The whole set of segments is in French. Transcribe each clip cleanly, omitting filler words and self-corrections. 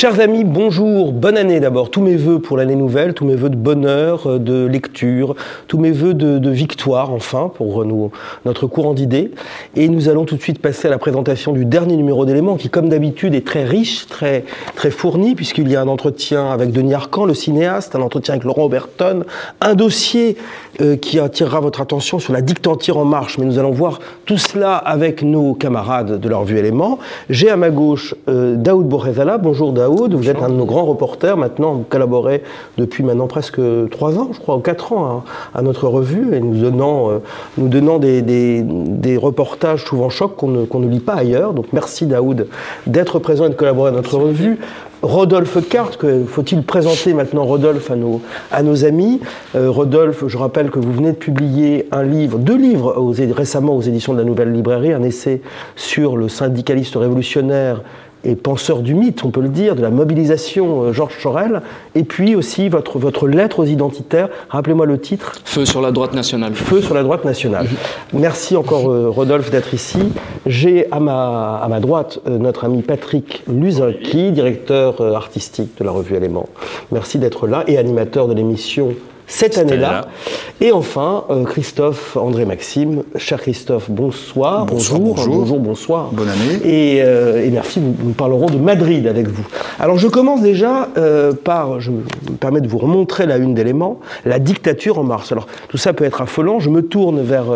Chers amis, bonjour, bonne année d'abord. Tous mes vœux pour l'année nouvelle, tous mes vœux de bonheur, de lecture, tous mes vœux de victoire, enfin, pour notre courant d'idées. Et nous allons tout de suite passer à la présentation du dernier numéro d'Éléments, qui, comme d'habitude, est très riche, très fourni, puisqu'il y a un entretien avec Denis Arcand, le cinéaste, un entretien avec Laurent Oberton, un dossier qui attirera votre attention sur la dictature en marche. Mais nous allons voir tout cela avec nos camarades de la revue Éléments. J'ai à ma gauche Daoud Bourrezala. Bonjour Daoud, vous êtes un de nos grands reporters. Maintenant, vous collaborez depuis maintenant presque 3 ans, je crois, ou 4 ans à notre revue, et nous donnant des reportages souvent chocs qu'on ne lit pas ailleurs. Donc merci Daoud d'être présent et de collaborer à notre revue. Rodolphe Carte, faut-il présenter maintenant Rodolphe à nos amis. Rodolphe, je rappelle que vous venez de publier deux livres récemment aux éditions de la Nouvelle Librairie, un essai sur le syndicaliste révolutionnaire et penseur du mythe, on peut le dire, de la mobilisation Georges Sorel, et puis aussi votre lettre aux identitaires. Rappelez-moi le titre. Feu sur la droite nationale. Feu sur la droite nationale. Merci encore Rodolphe d'être ici. J'ai à ma droite notre ami Patrick Luzinski, directeur artistique de la revue Éléments. Merci d'être là et animateur de l'émission cette année-là. Et enfin, Christophe André Maxime. Cher Christophe, bonsoir. Bonsoir. Bonne année. Et merci, nous parlerons de Madrid avec vous. Alors je commence déjà je me permets de vous remontrer la une d'Éléments, la dictature en marche. Alors tout ça peut être affolant, je me tourne vers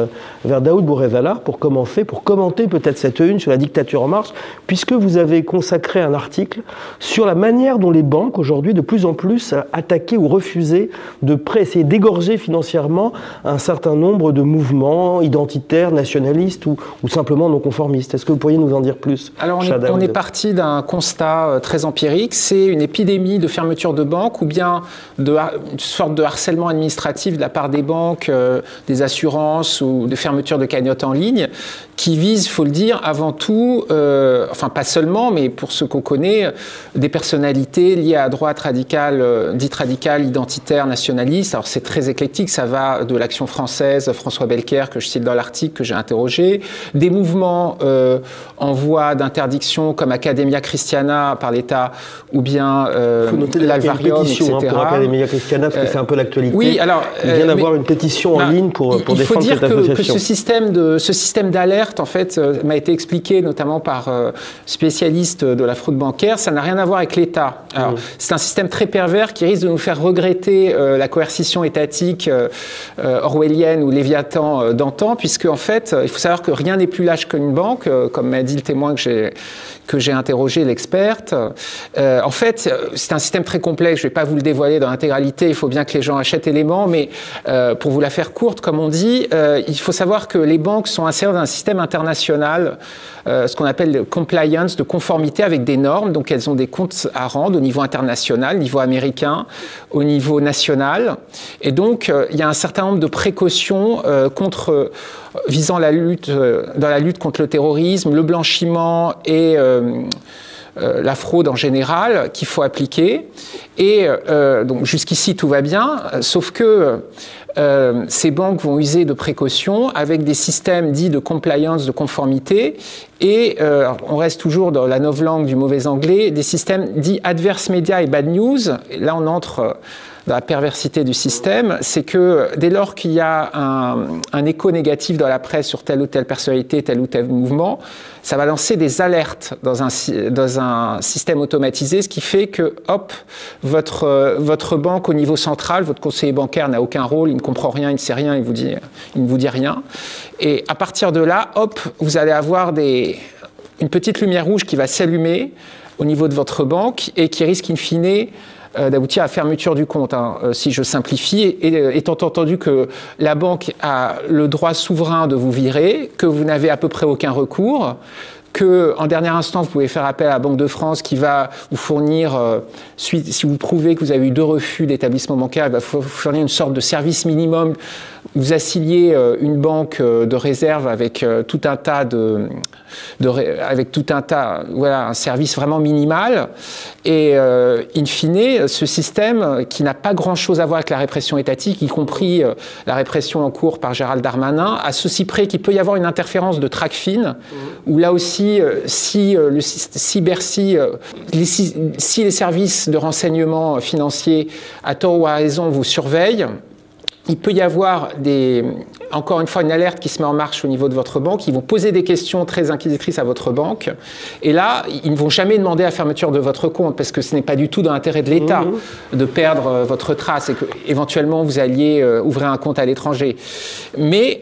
Daoud Bourrezala pour commenter peut-être cette une sur la dictature en marche, puisque vous avez consacré un article sur la manière dont les banques aujourd'hui de plus en plus attaquaient ou refusaient de essayer d'égorger financièrement un certain nombre de mouvements identitaires, nationalistes ou simplement non conformistes. Est-ce que vous pourriez nous en dire plus? Alors on est parti d'un constat très empirique, c'est une épidémie de fermeture de banques ou bien une sorte de harcèlement administratif de la part des banques, des assurances ou de fermeture de cagnottes en ligne qui vise, il faut le dire, avant tout, enfin pas seulement, mais pour ceux qu'on connaît, des personnalités liées à la droite radicale, dite radicale, identitaire, nationaliste. Alors c'est très éclectique, ça va de l'Action française, François Belker, que je cite dans l'article que j'ai interrogé, des mouvements en voie d'interdiction comme Academia Christiana par l'État, ou bien l'Alvarium, etc. Pour Academia Christiana, parce que c'est un peu l'actualité. Oui, alors, il vient d'avoir une pétition en ligne pour défendre cette association. Il faut dire que ce système d'alerte, en fait, m'a été expliqué notamment par spécialistes de la fraude bancaire, ça n'a rien à voir avec l'État. Alors, c'est un système très pervers qui risque de nous faire regretter la coercition étatique orwellienne ou Léviathan d'antan, puisque en fait, il faut savoir que rien n'est plus lâche qu'une banque, comme m'a dit le témoin que j'ai interrogé, l'experte. En fait, c'est un système très complexe, je ne vais pas vous le dévoiler dans l'intégralité, il faut bien que les gens achètent Éléments, mais pour vous la faire courte, comme on dit, il faut savoir que les banques sont insérées dans un système international, ce qu'on appelle le compliance, de conformité avec des normes, donc elles ont des comptes à rendre au niveau international, au niveau américain, au niveau national, et donc il y a un certain nombre de précautions visant dans la lutte contre le terrorisme, le blanchiment et la fraude en général qu'il faut appliquer. Et donc jusqu'ici tout va bien, sauf que ces banques vont user de précautions avec des systèmes dits de compliance, de conformité, et on reste toujours dans la novlangue du mauvais anglais, des systèmes dits adverse media et bad news. Et là on entre dans la perversité du système, c'est que dès lors qu'il y a un écho négatif dans la presse sur telle ou telle personnalité, tel ou tel mouvement, ça va lancer des alertes dans un système automatisé, ce qui fait que, hop, votre banque au niveau central, votre conseiller bancaire n'a aucun rôle, il ne comprend rien, il ne sait rien, il ne vous dit rien. Et à partir de là, hop, vous allez avoir une petite lumière rouge qui va s'allumer au niveau de votre banque et qui risque in fine d'aboutir à fermeture du compte, si je simplifie, et étant entendu que la banque a le droit souverain de vous virer, que vous n'avez à peu près aucun recours, qu'en dernière instance, vous pouvez faire appel à la Banque de France qui va vous fournir, si vous prouvez que vous avez eu 2 refus d'établissement bancaire, elle va vous fournir une sorte de service minimum. Vous assignez une banque de réserve avec tout un tas voilà, un service vraiment minimal. Et in fine, ce système qui n'a pas grand-chose à voir avec la répression étatique, y compris la répression en cours par Gérald Darmanin, à ceci près qu'il peut y avoir une interférence de Tracfin, où là aussi si les services de renseignement financier, à tort ou à raison, vous surveillent, il peut y avoir encore une fois une alerte qui se met en marche au niveau de votre banque. Ils vont poser des questions très inquisitrices à votre banque. Et là, ils ne vont jamais demander la fermeture de votre compte parce que ce n'est pas du tout dans l'intérêt de l'État de perdre votre trace et qu'éventuellement vous alliez ouvrir un compte à l'étranger. Mais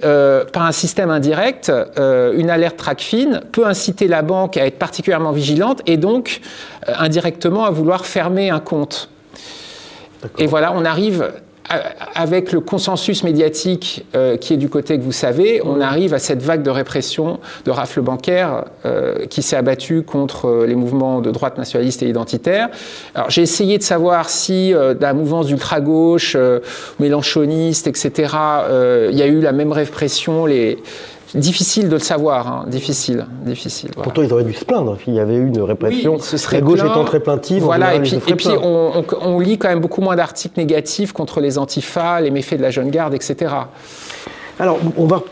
par un système indirect, une alerte TracFin peut inciter la banque à être particulièrement vigilante et donc indirectement à vouloir fermer un compte. Et voilà, on arrive... Avec le consensus médiatique qui est du côté que vous savez, on arrive à cette vague de répression, de rafle bancaire qui s'est abattue contre les mouvements de droite nationaliste et identitaire. Alors j'ai essayé de savoir si la mouvance d'ultra-gauche, mélanchoniste, etc., il y a eu la même répression. Difficile de le savoir, hein. Difficile. Voilà. Pourtant, ils auraient dû se plaindre s'il y avait eu une répression. Oui, la gauche étant très plaintive. Voilà, et puis on lit quand même beaucoup moins d'articles négatifs contre les antifas, les méfaits de la jeune garde, etc. Alors,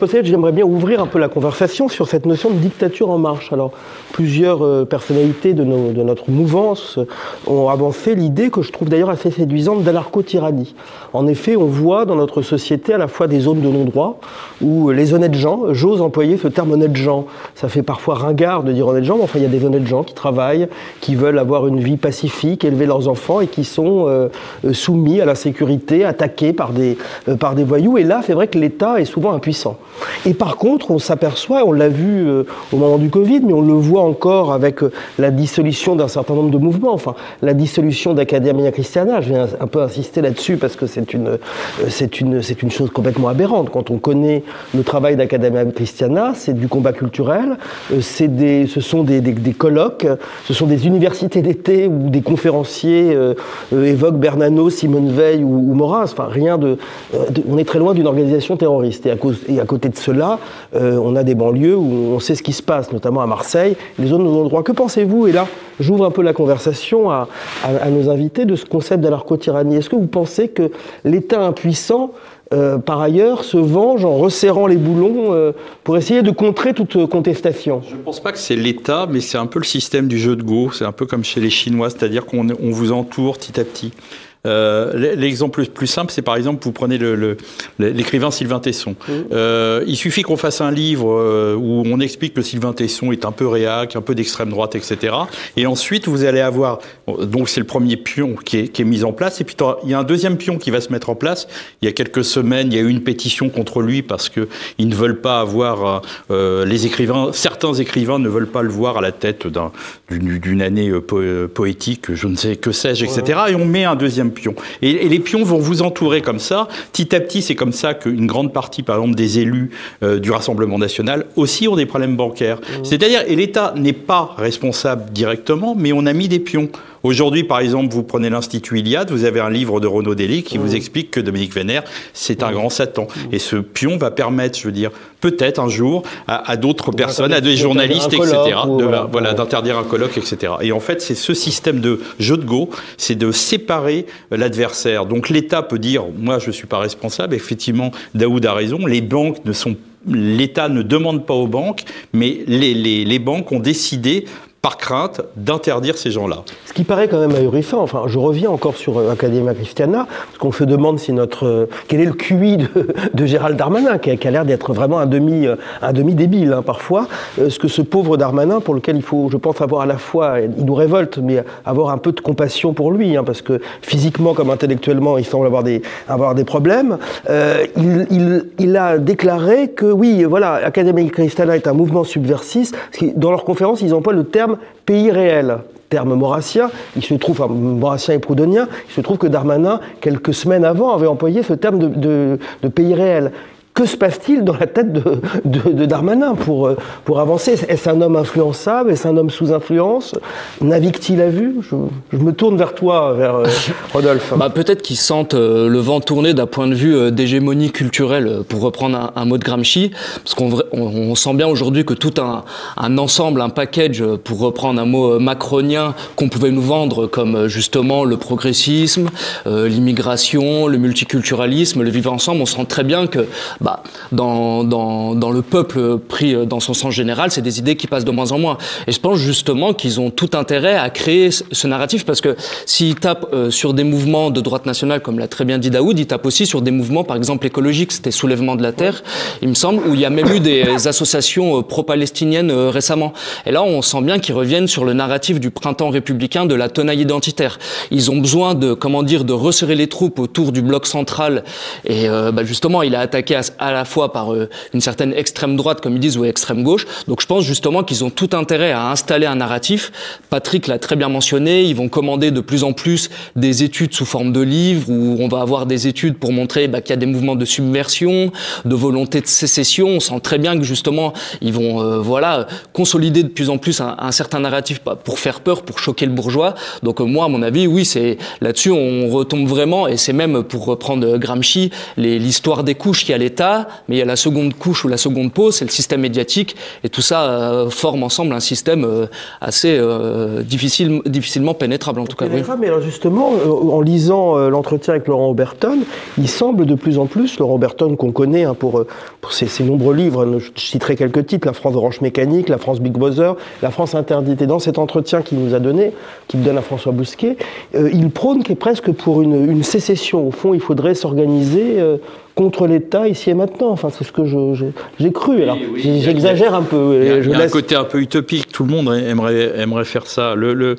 peut-être, j'aimerais bien ouvrir un peu la conversation sur cette notion de dictature en marche. Alors, plusieurs personnalités de notre mouvance ont avancé l'idée, que je trouve d'ailleurs assez séduisante, d'anarcho-tyrannie. En effet, on voit dans notre société à la fois des zones de non-droit, où les honnêtes gens, j'ose employer ce terme honnête gens, ça fait parfois ringard de dire honnête gens, mais enfin, il y a des honnêtes gens qui travaillent, qui veulent avoir une vie pacifique, élever leurs enfants, et qui sont soumis à la sécurité, attaqués par des voyous. Et là, c'est vrai que l'État est souvent impuissant. Et par contre, on s'aperçoit, on l'a vu au moment du Covid, mais on le voit encore avec la dissolution d'un certain nombre de mouvements, enfin, la d'Academia Christiana, je vais un peu insister là-dessus parce que c'est une chose complètement aberrante. Quand on connaît le travail d'Academia Christiana, c'est du combat culturel, ce sont des colloques, ce sont des universités d'été où des conférenciers évoquent Bernano, Simone Veil ou Maurras, enfin, on est très loin d'une organisation terroriste. Et à côté de cela, on a des banlieues où on sait ce qui se passe, notamment à Marseille, les zones de non-droit. Que pensez-vous? Et là, j'ouvre un peu la conversation à nos invités de ce concept d'anarcho-tyrannie. Est-ce que vous pensez que l'État impuissant, par ailleurs, se venge en resserrant les boulons pour essayer de contrer toute contestation? Je ne pense pas que c'est l'État, mais c'est un peu le système du jeu de Go. C'est un peu comme chez les Chinois, c'est-à-dire qu'on vous entoure petit à petit. L'exemple le plus simple, c'est par exemple, vous prenez l'écrivain Sylvain Tesson. Il suffit qu'on fasse un livre où on explique que Sylvain Tesson est un peu réac, un peu d'extrême droite, etc. Et ensuite, vous allez avoir, donc c'est le premier pion qui est mis en place, et puis il y a un deuxième pion qui va se mettre en place. Il y a quelques semaines, il y a eu une pétition contre lui parce que ils ne veulent pas avoir certains écrivains ne veulent pas le voir à la tête d'une année poétique, je ne sais que sais-je, etc. Et on met un deuxième pion. Et les pions vont vous entourer comme ça. Petit à petit, c'est comme ça qu'une grande partie, par exemple, des élus du Rassemblement national aussi ont des problèmes bancaires. C'est-à-dire, et l'État n'est pas responsable directement, mais on a mis des pions. Aujourd'hui, par exemple, vous prenez l'Institut Iliade, vous avez un livre de Renaud Dely qui vous explique que Dominique Vénère, c'est un grand Satan. Et ce pion va permettre, je veux dire, peut-être un jour, à d'autres personnes, à des journalistes, etc., d'interdire un colloque, etc. Et en fait, c'est ce système de jeu de Go, c'est de séparer l'adversaire. Donc l'État peut dire, moi, je ne suis pas responsable. Effectivement, Daoud a raison, l'État ne demande pas aux banques, mais les banques ont décidé, par crainte, d'interdire ces gens-là. Ce qui paraît quand même ahurissant, enfin, je reviens encore sur Academia Christiana, parce qu'on se demande si quel est le QI de Gérald Darmanin, qui a l'air d'être vraiment un demi-débile, hein, parfois. Ce que ce pauvre Darmanin, pour lequel il faut, je pense, avoir à la fois, il nous révolte, mais avoir un peu de compassion pour lui, hein, parce que physiquement comme intellectuellement, il semble avoir des problèmes. Il a déclaré que, oui, voilà, Academia Christiana est un mouvement subversif, parce que dans leur conférence, ils emploient le terme pays réel, terme maurassien. Maurassien et proudhonien. Il se trouve que Darmanin, quelques semaines avant, avait employé ce terme de pays réel. Que se passe-t-il dans la tête de Darmanin pour avancer? Est-ce un homme influençable? Est-ce un homme sous influence? Navigue-t-il à vue? Je me tourne vers toi, vers Rodolphe. Peut-être qu'ils sentent le vent tourner d'un point de vue d'hégémonie culturelle, pour reprendre un mot de Gramsci, parce qu'on sent bien aujourd'hui que tout un ensemble, un package, pour reprendre un mot macronien, qu'on pouvait nous vendre comme justement le progressisme, l'immigration, le multiculturalisme, le vivre ensemble, on sent très bien que dans le peuple pris dans son sens général, c'est des idées qui passent de moins en moins. Et je pense justement qu'ils ont tout intérêt à créer ce narratif, parce que s'ils tapent sur des mouvements de droite nationale, comme l'a très bien dit Daoud, ils tapent aussi sur des mouvements, par exemple écologiques, c'était Soulèvement de la Terre, il me semble, où il y a même eu des associations pro-palestiniennes récemment. Et là, on sent bien qu'ils reviennent sur le narratif du printemps républicain, de la tenaille identitaire. Ils ont besoin de resserrer les troupes autour du bloc central. Et justement, il est attaqué à la fois par une certaine extrême droite, comme ils disent, ou extrême gauche. Donc je pense justement qu'ils ont tout intérêt à installer un narratif. Patrick l'a très bien mentionné, ils vont commander de plus en plus des études sous forme de livres, où on va avoir des études pour montrer qu'il y a des mouvements de subversion, de volonté de sécession. On sent très bien que justement, ils vont consolider de plus en plus un certain narratif pour faire peur, pour choquer le bourgeois. Donc moi, à mon avis, oui, c'est là-dessus, on retombe vraiment, et c'est même, pour reprendre Gramsci, l'histoire des couches. Il y a l'État, mais il y a la seconde couche ou la seconde peau, c'est le système médiatique, et tout ça forme ensemble un système assez difficilement pénétrable, en tout cas. Oui. Mais alors justement, en lisant l'entretien avec Laurent Oberton, il semble de plus en plus, Laurent Oberton qu'on connaît pour ses nombreux livres, je citerai quelques titres, La France orange mécanique, La France Big Brother, La France interdite. Et dans cet entretien qu'il nous a donné, qu'il donne à François Bousquet, il prône qu'il est presque pour une sécession. Au fond, il faudrait s'organiser contre l'État ici et maintenant. Enfin, c'est ce que j'ai cru. Alors, j'exagère un peu. Il y a un côté un peu utopique. Tout le monde aimerait faire ça. Le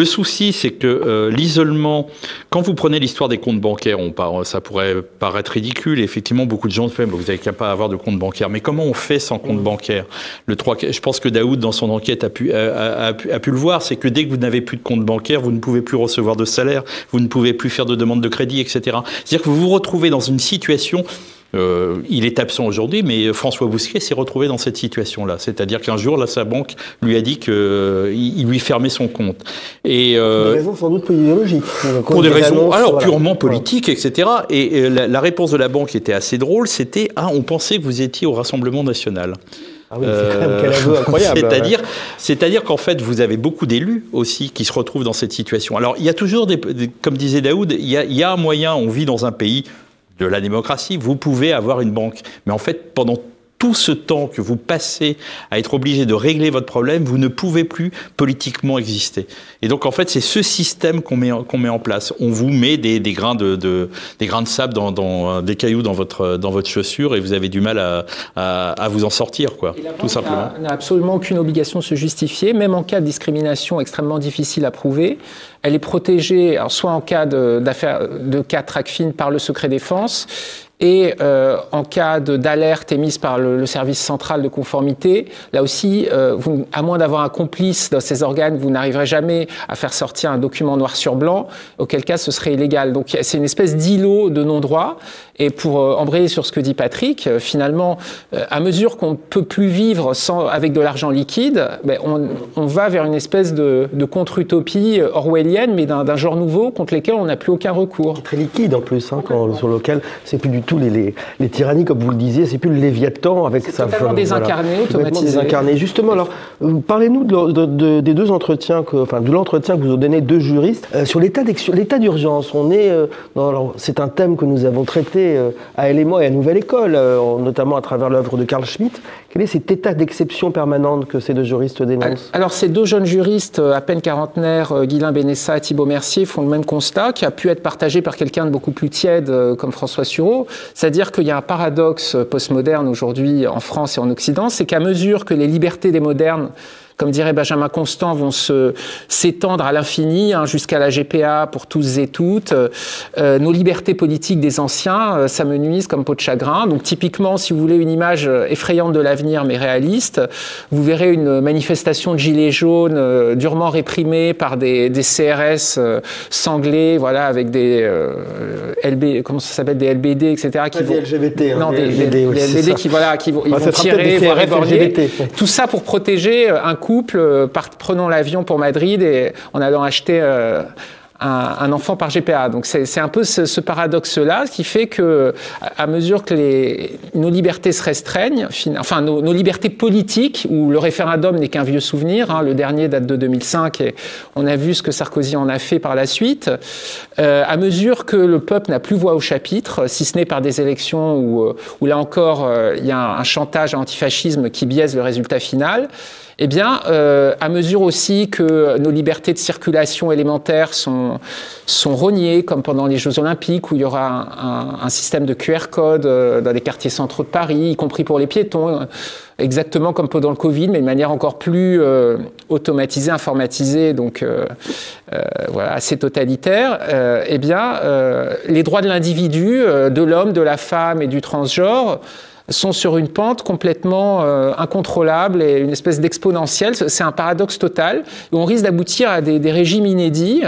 souci, c'est que l'isolement, quand vous prenez l'histoire des comptes bancaires, ça pourrait paraître ridicule. Et effectivement, beaucoup de gens font, vous n'avez qu'à pas avoir de compte bancaire. Mais comment on fait sans compte bancaire? Je pense que Daoud, dans son enquête, a pu le voir. C'est que dès que vous n'avez plus de compte bancaire, vous ne pouvez plus recevoir de salaire, vous ne pouvez plus faire de demande de crédit, etc. C'est-à-dire que vous vous retrouvez dans une situation. Il est absent aujourd'hui, mais François Bousquet s'est retrouvé dans cette situation-là. C'est-à-dire qu'un jour, là, sa banque lui a dit qu'il lui fermait son compte. Et, pour des raisons sans doute peu idéologiques. Pour des raisons purement politiques, etc. Et la réponse de la banque était assez drôle, c'était « Ah, on pensait que vous étiez au Rassemblement national ». Ah oui, c'est quand même quel aveu incroyable. C'est-à-dire qu'en fait, vous avez beaucoup d'élus aussi qui se retrouvent dans cette situation. Alors, il y a toujours, comme disait Daoud, il y a un moyen, on vit dans un pays de la démocratie, vous pouvez avoir une banque. Mais en fait, pendant tout ce temps que vous passez à être obligé de régler votre problème, vous ne pouvez plus politiquement exister. Et donc, en fait, c'est ce système qu'on met en place. On vous met des grains de sable des cailloux dans votre chaussure, et vous avez du mal à vous en sortir, quoi. Tout simplement. N'a absolument aucune obligation de se justifier, même en cas de discrimination extrêmement difficile à prouver. Elle est protégée, alors soit en cas de cas TRACFIN par le secret défense, et en cas d'alerte émise par le service central de conformité, là aussi, à moins d'avoir un complice dans ces organes, vous n'arriverez jamais à faire sortir un document noir sur blanc, auquel cas ce serait illégal. Donc c'est une espèce d'îlot de non-droit. Et pour embrayer sur ce que dit Patrick, finalement, à mesure qu'on ne peut plus vivre avec de l'argent liquide, on va vers une espèce de contre-utopie orwellienne, mais d'un genre nouveau contre lesquels on n'a plus aucun recours. Très liquide en plus, sur lequel c'est plus du tout les tyrannies, comme vous le disiez, c'est plus le Léviathan avec sa totalement désincarné, automatisé. Désincarné. Justement, alors, parlez-nous des deux entretiens, de l'entretien que vous avez donné deux juristes sur l'état d'urgence. C'est un thème que nous avons traité à LMO et à Nouvelle École, notamment à travers l'œuvre de Carl Schmitt. Quel est cet état d'exception permanente que ces deux juristes dénoncent? Alors, ces deux jeunes juristes, à peine quarantenaires, Guylain Benessa et Thibault Mercier, font le même constat, qui a pu être partagé par quelqu'un de beaucoup plus tiède, comme François Sureau. C'est-à-dire qu'il y a un paradoxe postmoderne aujourd'hui en France et en Occident, c'est qu'à mesure que les libertés des modernes, comme dirait Benjamin Constant, vont s'étendre à l'infini, jusqu'à la GPA pour tous et toutes. Nos libertés politiques des anciens s'amenuisent comme peau de chagrin. Donc typiquement, si vous voulez une image effrayante de l'avenir, mais réaliste, vous verrez une manifestation de gilets jaunes durement réprimée par des CRS sanglés, voilà, avec des des LBD, etc. Qui vont... des LGBT. Non, des LBD qui vont tirer, voire éborgner. Tout ça pour protéger un couple prenant l'avion pour Madrid et en allant acheter un enfant par GPA. Donc c'est un peu ce paradoxe-là qui fait que, à mesure que nos libertés se restreignent, enfin nos libertés politiques, où le référendum n'est qu'un vieux souvenir, hein, le dernier date de 2005 et on a vu ce que Sarkozy en a fait par la suite, à mesure que le peuple n'a plus voix au chapitre, si ce n'est par des élections où là encore il y a un chantage à l'antifascisme qui biaise le résultat final, eh bien, à mesure aussi que nos libertés de circulation élémentaires sont rognées, comme pendant les Jeux Olympiques, où il y aura un système de QR code dans les quartiers centraux de Paris, y compris pour les piétons, exactement comme pendant le Covid, mais de manière encore plus automatisée, informatisée, donc voilà, assez totalitaire, eh bien, les droits de l'individu, de l'homme, de la femme et du transgenre, sont sur une pente complètement incontrôlable et une espèce d'exponentielle. C'est un paradoxe total. Où on risque d'aboutir à des régimes inédits,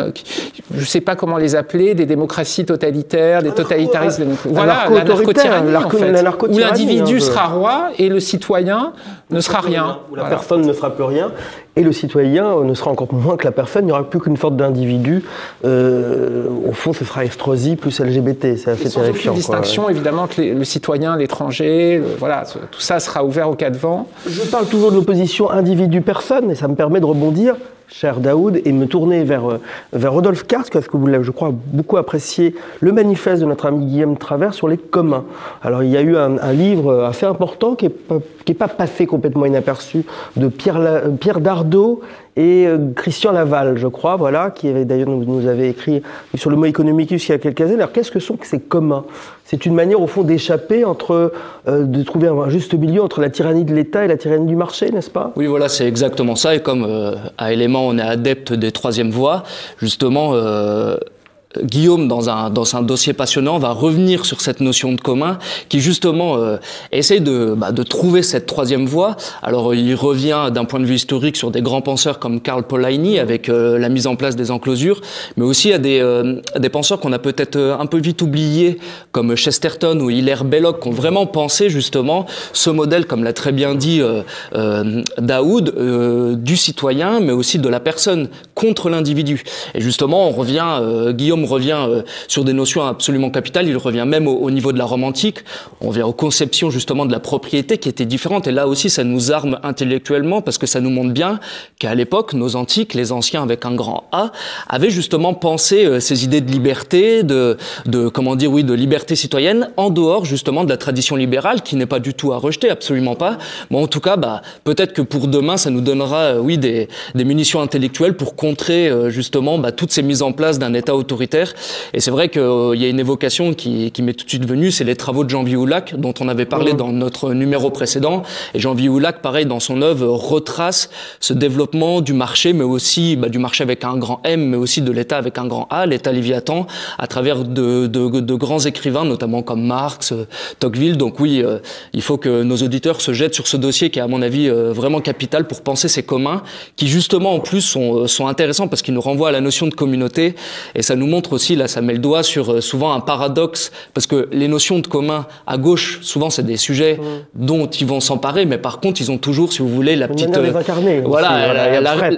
je ne sais pas comment les appeler, des démocraties totalitaires, des totalitarismes. Voilà, la narco-tyrannie, en fait, où l'individu sera roi et le citoyen ne sera rien. Où la personne ne sera plus rien. Et le citoyen ne sera encore moins que la personne, il n'y aura plus qu'une sorte d'individu. Au fond, ce sera Estrosi plus LGBT, c'est assez terrifiant. Sans aucune distinction, évidemment, que le citoyen, l'étranger, voilà, tout ça sera ouvert au cas de vent. Je parle toujours de l'opposition individu-personne, et ça me permet de rebondir, cher Daoud, et me tourner vers Rodolphe Kars, parce que vous l'avez, je crois, beaucoup apprécié le manifeste de notre ami Guillaume Travers sur les communs. Alors, il y a eu un livre assez important qui n'est pas passé complètement inaperçu, de Pierre Dardot et Christian Laval, je crois, voilà, qui avait d'ailleurs nous avait écrit sur le mot économicus il y a quelques années. Alors, qu'est-ce que sont ces communs? C'est une manière, au fond, d'échapper de trouver un juste milieu entre la tyrannie de l'État et la tyrannie du marché, n'est-ce pas? Oui, voilà, c'est exactement ça. Et comme à Élément, on est adepte des troisièmes voies, justement, Guillaume, dans un dossier passionnant, va revenir sur cette notion de commun qui, justement, essaye de trouver cette troisième voie. Alors, il revient d'un point de vue historique sur des grands penseurs comme Karl Polanyi avec la mise en place des enclosures, mais aussi à des penseurs qu'on a peut-être un peu vite oubliés, comme Chesterton ou Hilaire Belloc, qui ont vraiment pensé, justement, ce modèle, comme l'a très bien dit Daoud, du citoyen, mais aussi de la personne contre l'individu. Et justement, Guillaume revient sur des notions absolument capitales, il revient même au niveau de la Rome antique, on vient aux conceptions justement de la propriété qui étaient différentes, et là aussi ça nous arme intellectuellement parce que ça nous montre bien qu'à l'époque, nos antiques, les anciens avec un grand A, avaient justement pensé ces idées de liberté, de liberté citoyenne, en dehors justement de la tradition libérale, qui n'est pas du tout à rejeter, absolument pas, mais en tout cas, peut-être que pour demain, ça nous donnera, des munitions intellectuelles pour contrer justement toutes ces mises en place d'un État autoritaire. Et c'est vrai qu'il y a une évocation qui m'est tout de suite venue, c'est les travaux de Jean Vihoullac, dont on avait parlé dans notre numéro précédent. Et Jean Vihoullac, pareil, dans son œuvre, retrace ce développement du marché, mais aussi du marché avec un grand M, mais aussi de l'État avec un grand A, l'État Léviathan, à travers de grands écrivains, notamment comme Marx, Tocqueville. Donc oui, il faut que nos auditeurs se jettent sur ce dossier qui est, à mon avis, vraiment capital pour penser ces communs, qui justement, en plus, sont intéressants parce qu'ils nous renvoient à la notion de communauté. Et ça nous montre aussi, là, ça met le doigt sur souvent un paradoxe, parce que les notions de commun à gauche, souvent, c'est des sujets dont ils vont s'emparer, mais par contre, ils ont toujours, si vous voulez, la petite...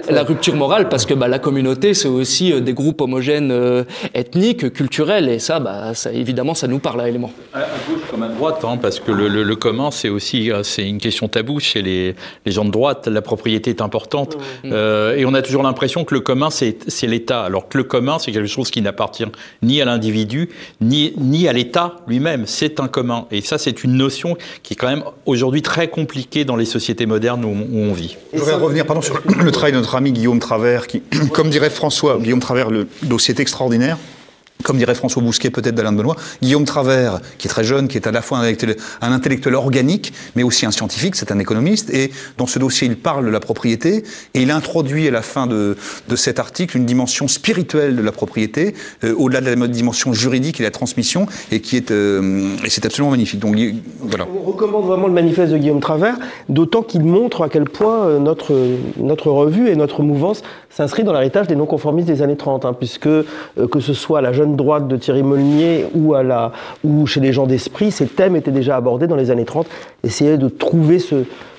la rupture morale, parce que la communauté, c'est aussi des groupes homogènes ethniques, culturels, et ça, évidemment, ça nous parle à Élément. À gauche comme à droite, parce que le commun, c'est aussi une question taboue chez les gens de droite. La propriété est importante, et on a toujours l'impression que le commun, c'est l'État, alors que le commun, c'est quelque chose qui n'appartient ni à l'individu, ni à l'État lui-même. C'est un commun. Et ça, c'est une notion qui est quand même aujourd'hui très compliquée dans les sociétés modernes où on vit. Je voudrais revenir sur le travail de notre ami Guillaume Travers, qui, comme dirait François, Guillaume Travers, le dossier est extraordinaire. Comme dirait François Bousquet, peut-être d'Alain de Benoît, Guillaume Travers, qui est très jeune, qui est à la fois un intellectuel organique, mais aussi un scientifique, c'est un économiste, et dans ce dossier, il parle de la propriété, et il introduit à la fin de cet article une dimension spirituelle de la propriété, au-delà de la dimension juridique et la transmission, et c'est absolument magnifique. Donc, voilà. On recommande vraiment le manifeste de Guillaume Travers, d'autant qu'il montre à quel point notre revue et notre mouvance s'inscrit dans l'héritage des non-conformistes des années 30, puisque que ce soit la jeune droite de Thierry Molnier ou chez les gens d'esprit, ces thèmes étaient déjà abordés dans les années 30. Essayer de trouver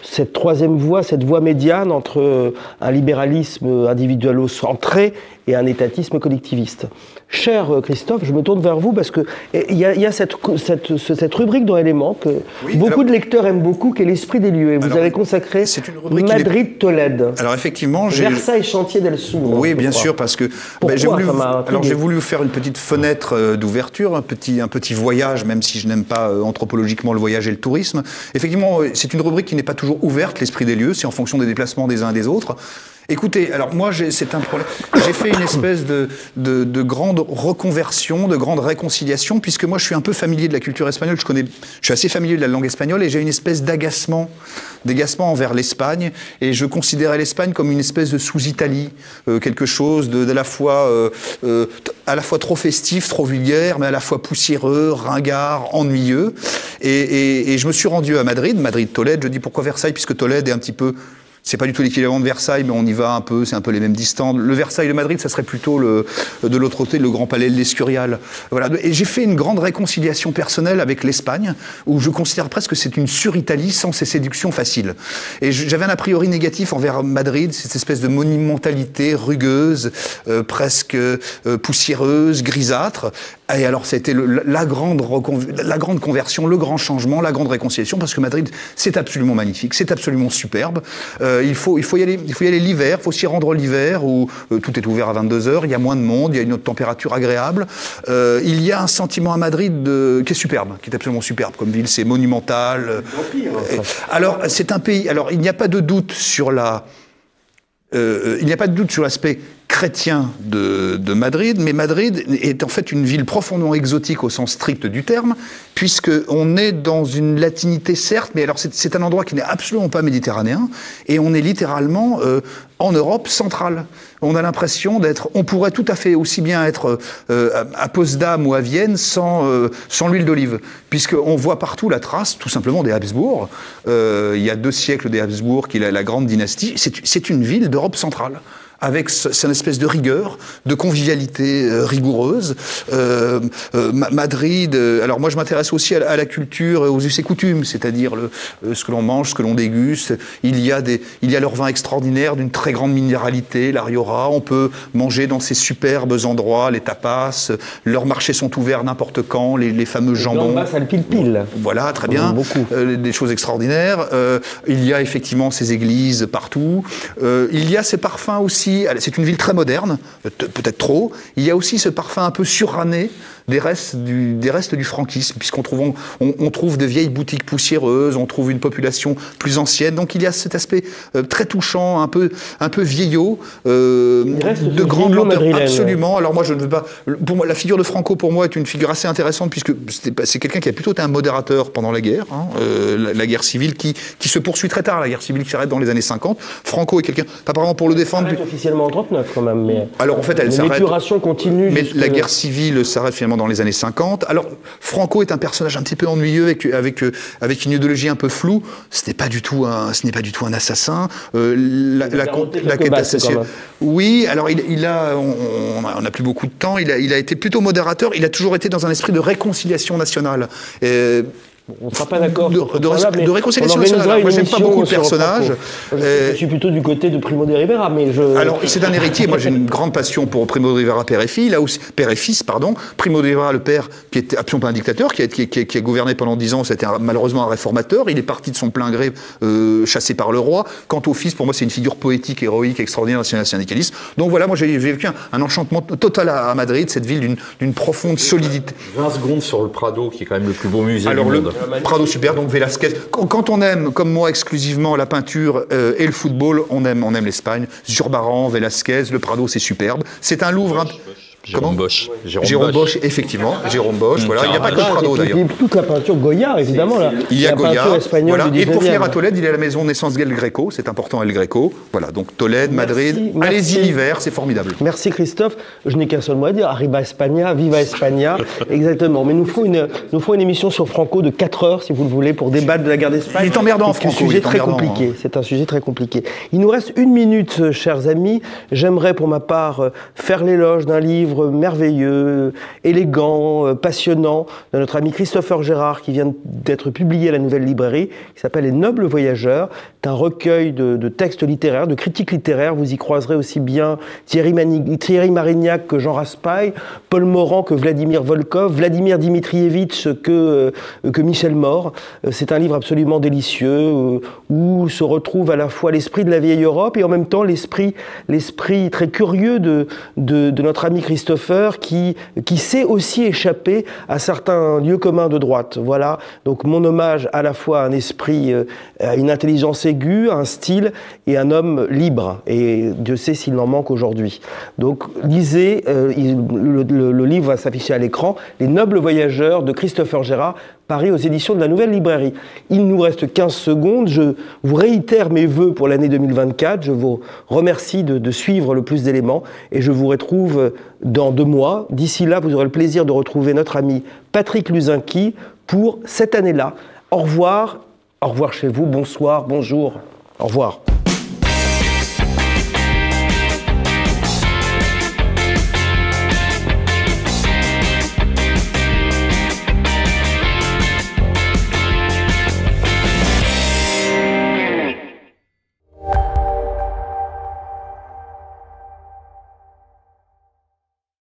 cette troisième voie, cette voie médiane entre un libéralisme individualo-centré et un étatisme collectiviste. Cher Christophe, je me tourne vers vous parce qu'il y a cette rubrique dans Éléments que beaucoup de lecteurs aiment beaucoup, qui est l'esprit des lieux. Et vous avez consacré Madrid-Tolède. Alors effectivement, Versailles, Chantier del Sur. Oui, bien sûr, parce que j'ai voulu vous faire une petite fenêtre d'ouverture, un petit voyage, même si je n'aime pas anthropologiquement le voyage et le tourisme. Effectivement, c'est une rubrique qui n'est pas toujours ouverte, l'esprit des lieux, c'est en fonction des déplacements des uns et des autres. Écoutez, alors moi, c'est un problème. J'ai fait une espèce de grande reconversion, de grande réconciliation, puisque moi, je suis un peu familier de la culture espagnole. Je suis assez familier de la langue espagnole, et j'ai une espèce d'agacement envers l'Espagne. Et je considérais l'Espagne comme une espèce de sous-Italie, quelque chose à la fois trop festif, trop vulgaire, mais à la fois poussiéreux, ringard, ennuyeux. Et je me suis rendu à Madrid-Tolède. Je dis pourquoi Versailles, puisque Tolède est un petit peu... C'est pas du tout l'équivalent de Versailles, mais on y va un peu, c'est un peu les mêmes distances. Le Versailles de Madrid, ça serait plutôt de l'autre côté, le Grand Palais de l'Escurial. Voilà. Et j'ai fait une grande réconciliation personnelle avec l'Espagne, où je considère presque que c'est une sur-Italie sans ses séductions faciles. Et j'avais un a priori négatif envers Madrid, cette espèce de monumentalité rugueuse, presque poussiéreuse, grisâtre. Et alors, c'était la grande conversion, le grand changement, la grande réconciliation, parce que Madrid, c'est absolument magnifique, c'est absolument superbe. Il faut y aller l'hiver, il faut s'y rendre l'hiver, où tout est ouvert à 22h, il y a moins de monde, il y a une température agréable. Il y a un sentiment à Madrid qui est superbe, qui est absolument superbe comme ville, c'est monumental. Alors, c'est un pays... Alors, il n'y a pas de doute sur l'aspect chrétien de Madrid, mais Madrid est en fait une ville profondément exotique au sens strict du terme, puisqu'on est dans une latinité certes, mais alors c'est un endroit qui n'est absolument pas méditerranéen, et on est littéralement en Europe centrale. On a l'impression on pourrait tout à fait aussi bien être à Potsdam ou à Vienne sans l'huile d'olive, puisqu'on voit partout la trace, tout simplement, des Habsbourg. Il y a 2 siècles des Habsbourg, qui est la grande dynastie. C'est une ville d'Europe centrale, avec cette espèce de rigueur, de convivialité rigoureuse. Madrid, alors moi je m'intéresse aussi à la culture, aux us et coutumes, c'est-à-dire ce que l'on mange, ce que l'on déguste. Il y a leurs vins extraordinaires d'une très grande minéralité, la Rioja. On peut manger dans ces superbes endroits, les tapas. Leurs marchés sont ouverts n'importe quand, les fameux jambons. Ça le pile-pile. Voilà, très bien. Des choses extraordinaires. Il y a effectivement ces églises partout. Il y a ces parfums aussi. C'est une ville très moderne, peut-être trop. Il y a aussi ce parfum un peu suranné des restes du franquisme, puisqu'on trouve de vieilles boutiques poussiéreuses, on trouve une population plus ancienne. Donc il y a cet aspect très touchant, un peu vieillot, de grande lenteur. Absolument. Alors moi, je ne veux pas. Pour moi, la figure de Franco, pour moi, est une figure assez intéressante, puisque c'est quelqu'un qui a plutôt été un modérateur pendant la guerre, la guerre civile qui se poursuit très tard, la guerre civile qui s'arrête dans les années 50. Franco est quelqu'un, pas vraiment pour le défendre. Elle s'arrête officiellement en 39 quand même, mais. Alors en fait, elle s'arrête. L'épuration continue. Mais la guerre civile s'arrête finalement dans les années 50. Alors, Franco est un personnage un petit peu ennuyeux, avec une idéologie un peu floue. Ce n'est pas du tout un assassin. La quête d'assassinat. Oui, alors on n'a plus beaucoup de temps. Il a été plutôt modérateur. Il a toujours été dans un esprit de réconciliation nationale. On ne sera pas d'accord de réconciliation nationale. Moi, j'aime pas beaucoup le personnage. Je suis plutôt du côté de Primo de Rivera, mais Alors, c'est un héritier. Moi, j'ai une grande passion pour Primo de Rivera, père et fils, pardon. Primo de Rivera, le père, qui était absolument pas un dictateur, qui a gouverné pendant 10 ans, c'était malheureusement un réformateur. Il est parti de son plein gré, chassé par le roi. Quant au fils, pour moi, c'est une figure poétique, héroïque, extraordinaire du syndicalisme. Donc voilà, moi, j'ai vécu un enchantement total à Madrid, cette ville d'une profonde solidité. 20 secondes sur le Prado, qui est quand même le plus beau musée du monde. Prado super, donc Velázquez. Quand on aime, comme moi exclusivement, la peinture et le football, on aime l'Espagne. Zurbarán, Velázquez, le Prado, c'est superbe. C'est un Louvre... Jérôme Bosch. Jérôme Bosch, effectivement. Jérôme Bosch, voilà. Il n'y a pas que le Prado, d'ailleurs. Il y a toute la peinture Goya, évidemment. Là. Il y a Goya. Peinture espagnole du 19e. Et pour finir à Tolède, il y a la maison de naissance d'El Greco. C'est important, El Greco. Voilà, donc Tolède, Madrid. Allez-y l'hiver, c'est formidable. Merci Christophe. Je n'ai qu'un seul mot à dire. Arriba España, viva España. Exactement. Mais nous ferons une émission sur Franco de 4 heures, si vous le voulez, pour débattre de la guerre d'Espagne. Il est emmerdant, Franco. C'est un sujet très compliqué. Il nous reste 1 minute, chers amis. J'aimerais, pour ma part, faire l'éloge d'un livre livre merveilleux, élégant, passionnant, de notre ami Christopher Gérard, qui vient d'être publié à la Nouvelle Librairie, qui s'appelle Les Nobles Voyageurs. C'est un recueil de textes littéraires, de critiques littéraires. Vous y croiserez aussi bien Thierry Marignac que Jean Raspail, Paul Morand que Vladimir Volkov, Vladimir Dmitrievitch que Michel Mort. C'est un livre absolument délicieux, où se retrouve à la fois l'esprit de la vieille Europe et en même temps l'esprit très curieux de notre ami Christopher qui sait aussi échapper à certains lieux communs de droite. Voilà, donc mon hommage à la fois à un esprit, à une intelligence aiguë, à un style et un homme libre. Et Dieu sait s'il en manque aujourd'hui. Donc lisez, le livre va s'afficher à l'écran, Les Nobles Voyageurs de Christopher Gérard, paru aux éditions de la Nouvelle Librairie. Il nous reste 15 secondes. Je vous réitère mes vœux pour l'année 2024. Je vous remercie de suivre le plus d'éléments et je vous retrouve dans 2 mois. D'ici là, vous aurez le plaisir de retrouver notre ami Patrick Luzinski pour cette année-là. Au revoir. Au revoir chez vous. Bonsoir, bonjour. Au revoir.